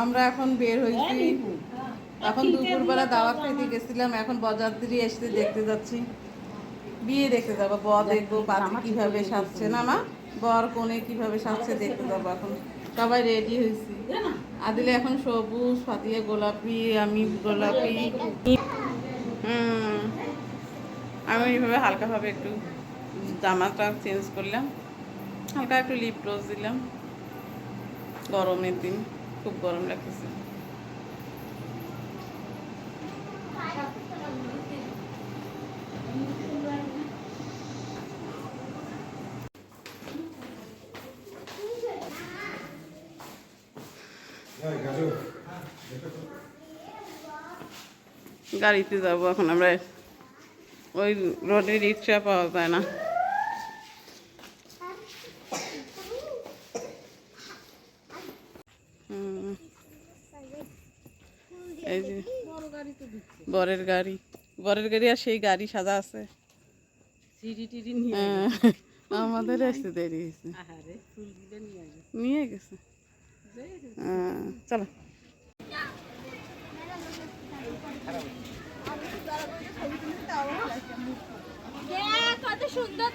আমরা এখন বের হয়েছি। এখন দুপুরবেলা দাওয়াত খেতে গেছিলাম, এখন বরযাত্রী এসে দেখতে যাচ্ছি, বিয়ে দেখতে যাবো। বর দেখবো পাত্রী কিভাবে সাজছে, না মা বর কোণে কিভাবে সাজছে দেখতে যাবো। এখন সবাই রেডি হয়েছি। আদিলে এখন সবুজ, ফাতিয়া গোলাপি, আমি গোলাপি। আমি এইভাবে হালকাভাবে একটু জামাটা চেঞ্জ করলাম, হালকা একটু লিপ গ্লস দিলাম। গরমের দিন খুব গরম লাগতেছে। গাড়িতে যাবো এখন আমরা, ওই রোডে রিক্সা পাওয়া যায় না। এই যে বরের গাড়ি, বরের গাড়ি আর সেই গাড়ি সাজা আছে। আমাদের আসতে দেরি হয়েছে, নিয়ে গেছে। চলো কত সুন্দর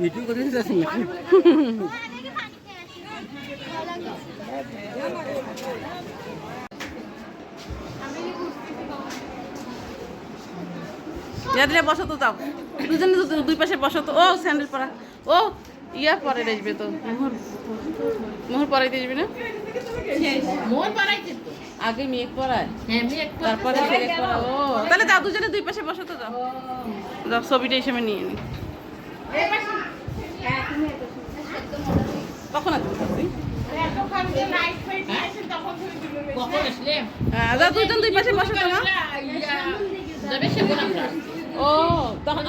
ভিডিও করে যাচ্ছেন না? বসো তো, যাও দুজনে দুই পাশে বসো তো। ও স্যান্ডেল পরা, ও ইয়া পরে আসবে তো, মোহর পরাইতে আসবে না? আগে মেয়ে পড়ায়, তারপরে ছেলে পড়ায়। ও তাহলে যাও দুজনে দুই পাশে বসো তো, যাও যাও ছবিটা হিসেবে নিয়ে নি। কখন আসবে তুই? যাও দুজন দুই পাশে বসো তো। ও তখন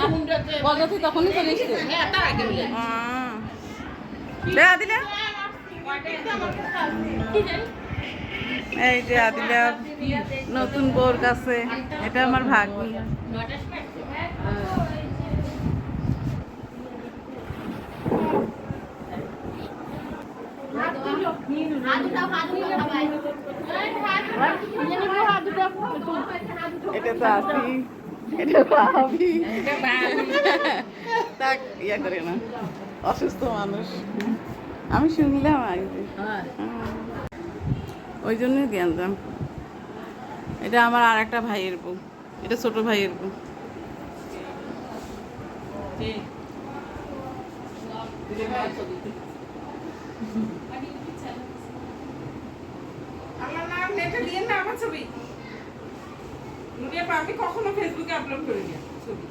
বরযাত্রী তখনই চলে এসছে। আদিলা, এই যে আদিলা নতুন বউর কাছে, এটা আমার ভাগ্নি। এটা তো আসি, এটা ভাবি, তা ইয়া করে না, অসুস্থ মানুষ। আমি শুনলাম আর ওই জন্যই জানতাম। এটা আমার আর একটা ভাইয়ের বউ, এটা ছোট ভাইয়ের বউ। আমার নাম নেটে দিয়ে না, আমার ছবি আমি কখনো ফেসবুকে আপলোড করি না ছবি।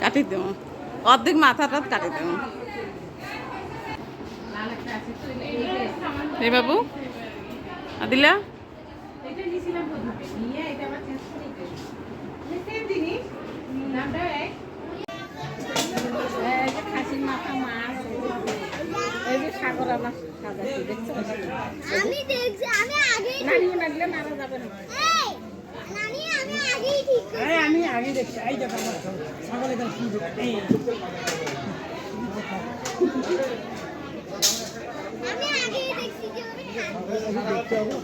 কাটি দেবো, অর্ধেক মাথাটা কাটি দেবো। এই বাবু আদিলা, খাসির মাথা মাছ, এই যে সাগর আমার সাজাচ্ছি, দেখছো? আমি দেখছি, আমি আগেই নানিও নাগলে মারা যাবে না। নানি আমি আগেই ঠিক করেছি। আমি আগে দেখছি, এই দেখো আমার ছাগল এখানে সুন্দর। আমি আগেই দেখছি যে আমি দেখতে হবে।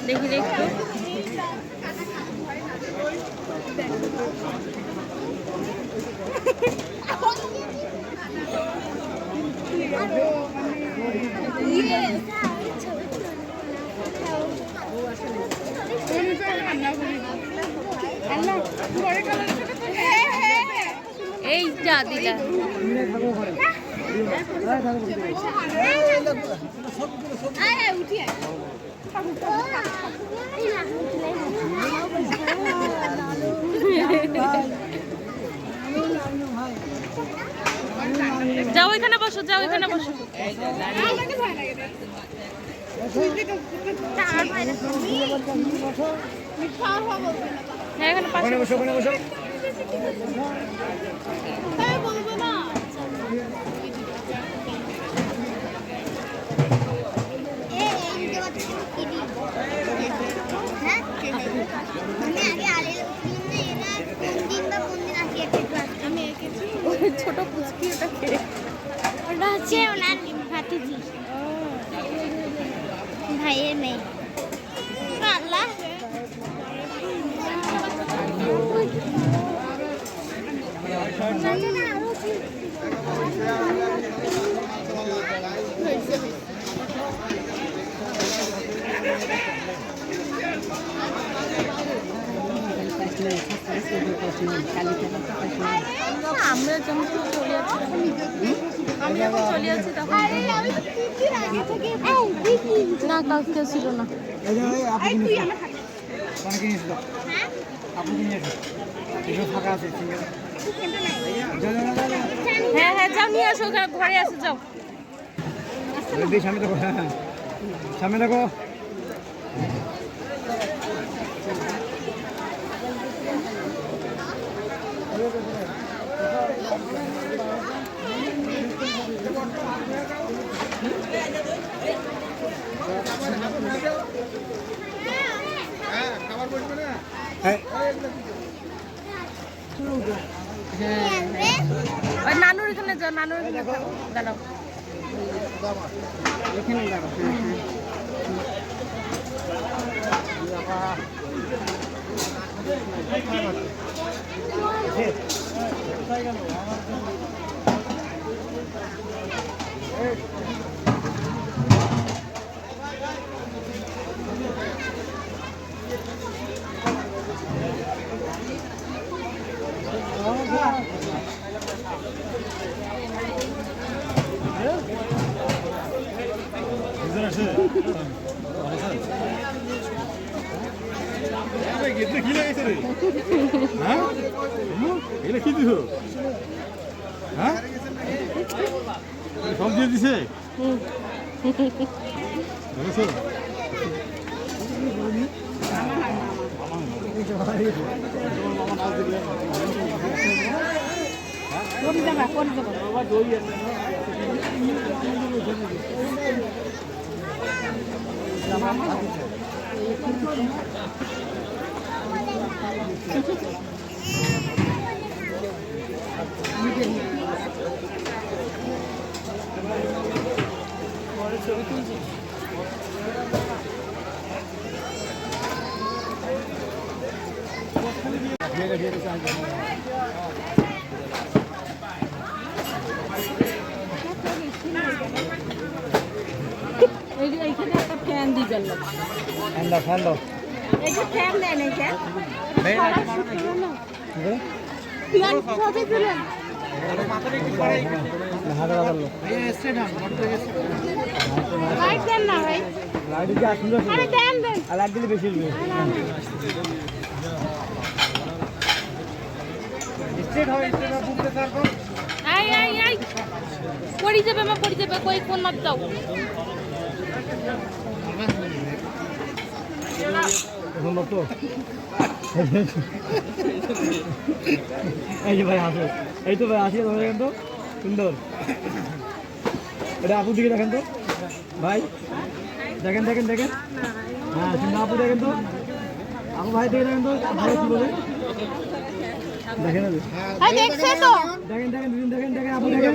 দেখি দেখো এইটা দিলা উঠিয়ে যাও এখানে বসো, যাও এখানে বসো। হ্যাঁ এখানে পাশে বসো, ওখানে বসো। হচ্ছে ওনার ভাতিজি ভাইয়ের মেয়ে আল্লাহ আমরা যেমন চলে যাচ্ছি আমি যখন চলে যাচ্ছি তখন না কাউকে ছিল না হ্যাঁ হ্যাঁ যাও নিয়ে আসো ওখানে ঘরে আসো যাও সামনে দেখো, হ্যাঁ সামনে দেখো। ওই নানুর এখানে যাও নানুর এখানে দাঁড়াও এখানে দাঁড়াও। কি লাগাইছে রে? হ্যাঁ এটা কি দিছো? হ্যাঁ সব দিয়ে দিছে। দেখেছো? এইখানে একটা ফ্যান দিবেন না ফ্যান দাও। এই যে ফ্যান দেন এই ফ্যান সবই দিলেন লাইট দেন না ভাই আরে দেন দেন লাইট দিলে বেশি আই আই আই পড়ি যাবে মা পড়ি যাবে কই কোন মাপ দাও সুন্দর তো। এই যে ভাই আসো, এই তো ভাই আসি তোমার দেখেন তো সুন্দর। এটা আপুর দিকে দেখেন তো ভাই, দেখেন দেখেন দেখেন, হ্যাঁ সুন্দর আপু দেখেন তো, আপু ভাই দিকে দেখেন তো ভাই কি বলে দেখেন, দেখছে তো দেখেন দেখেন দুদিন দেখেন দেখেন আপু দেখেন,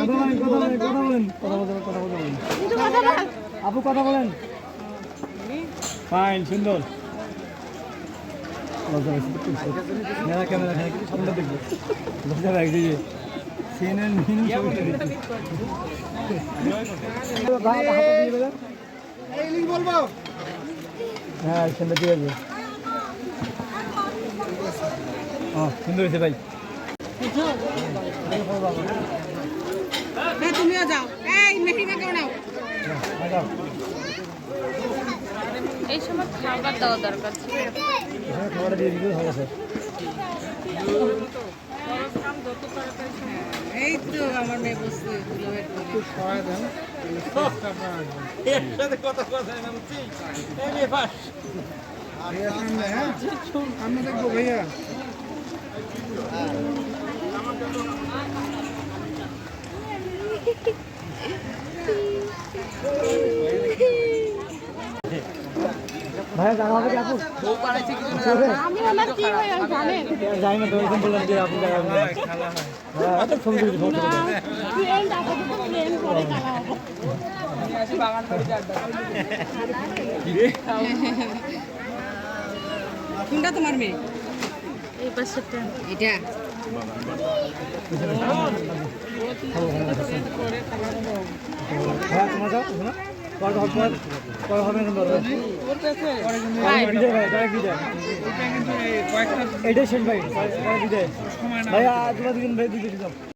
কথা বলেন কথা বলেন কথা বলেন কথা বলেন কথা বলেন আপু কথা বলেন। ফাইন সুন্দর মেরা ক্যামেরা এখানে কিছু সুন্দর দেখবো লজ্জা লাগছে যে সিএনএন হ্যাঁ সুন্দর ঠিক আছে। সুন্দর হয়েছে ভাই। তুমিও যাও, এই মেহিমা কেউ নাও। এই সময় খাবার দেওয়া দরকার ছিল খাবারটা দিয়ে দিতে হবে স্যার। এই তো আমার মেয়ে বসছে আমি দেখবো ভাইয়া ভাইয়া জানা হবে কি আপু? আমি ওনার কি হয় আমি জানেন জানি না তো এরকম বললাম যে আপু জানা হবে না। হ্যাঁ এত ছবি তুলেছি ফটো ফ্রেন্ড আপাতত ফ্রেন্ড পরে কালা হবে কোনটা তোমার মেয়ে? এই পাশেরটা এটা হ্যাঁ তোমার যাও শোনো পরে হবে পরে হবে না কিন্তু বিজয় ভাই ডাইরেক্ট বিজয় এটাই শেষ ভাই পরে বিজয় ভাইয়া তোমরা দুজন ভাই দুজন যাও